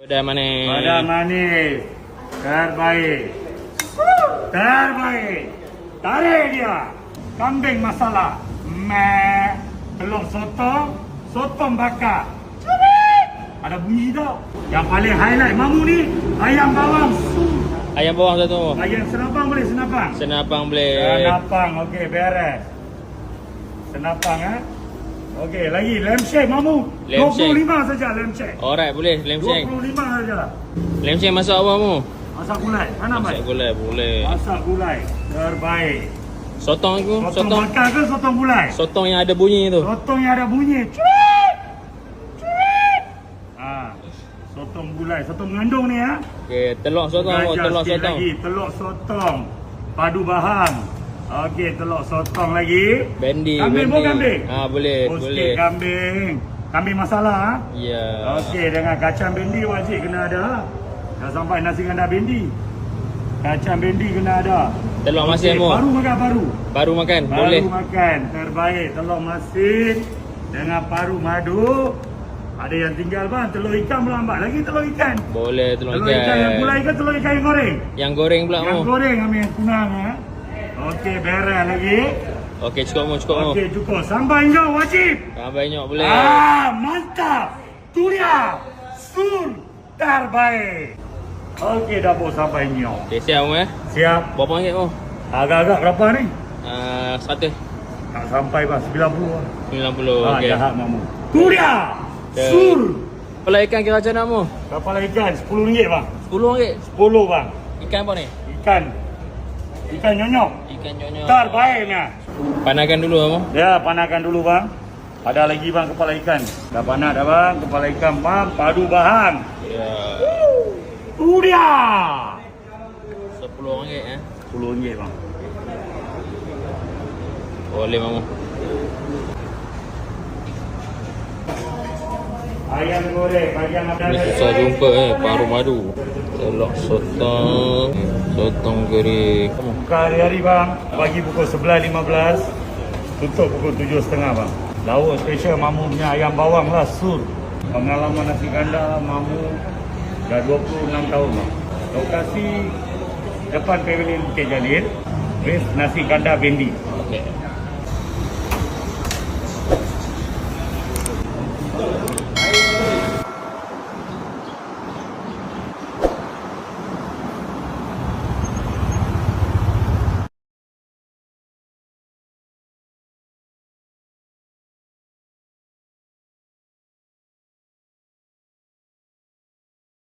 Pedas manis. Pedas manis. Terbaik. Terbaik. Tarik dia. Kambing masala. Meh. Telur sotong. Sotong bakar. Cubit. Ada bunyi tau. Yang paling highlight mamu ni ayam bawang su. Ayam bawang satu. Ayam senapang boleh senapang? Senapang boleh. Senapang. Okey, beres. Senapang Okey, lagi lamb shank mamu. Lamb shank. 25 saja lamb shank. Alright, boleh. Lamb shank. 25 saja. Lamb shank masak apa mu? Masak gulai. Mana mai? Masak gulai, boleh. Masak gulai. Terbaik. Sotong aku? Sotong bakar ke sotong gulai? Sotong yang ada bunyi tu. Sotong yang ada bunyi. Cuit. Cuit. Sotong gulai, sotong mengandung ni Okey, telur sotong mu, telur sikit sotong. lagi, telur sotong. Padu bahan. Okey, telur sotong lagi. Bendi, Kambing pun kambing. boleh, Oh, boleh. sikit kambing. Kambing masala Ya. Okey, dengan kacang bendi wajib kena ada. Dah sampai nasi kandar bendi. Kacang bendi kena ada. Telur masin mu. Baru makan baru. Baru makan, boleh. Baru makan. Terbaik telur masin dengan paru madu. Ada yang tinggal bang, telur ikan melambat lagi telur ikan. Boleh telur Telur ikan yang ikan. gulai ke telur ikan yang goreng? Yang goreng pula Yang mu. goreng ambil yang kunang Okey, beres lagi. Okey, cukup mu, cukup mu. Okey, cukup. Sambal hijau wajib. Banyak boleh. Mantap. Tu dia. Sur terbaik. Okey, dapur sambal hijau. Okey, siap mu Siap. Berapa ringgit mu? Agak-agak berapa ni? 100. Tak sampai bang, 90 lah. 90. Okey. Jahat mamu. Tu dia. Okay. Sur. Kepala ikan kira macam mana mu? Kepala ikan RM10 bang. 10 ringgit. 10 bang. Ikan apa ni? Ikan nyonyok. Ikan nyonyok. Terbaiknya. Panaskan dulu mu. Ya, panaskan dulu bang. Ada lagi bang kepala ikan. Dah panas dah bang. Kepala ikan bang. Padu bahan. Ya. Tu dia. RM10 RM10 bang. Boleh mamu. Ayam goreng. Ayam ada. Ni susah jumpa paru madu. Telur sotong. Sotong goreng. Buka hari-hari bang. Pagi pukul 11.15. Tutup pukul 7.30 bang. Lauk special mamu punya ayam bawang lah. Sur. Pengalaman nasi kandar mamu dah 26 tahun bang. Lokasi depan Pavilion Bukit Jalil with nasi kandar bendi. Okey.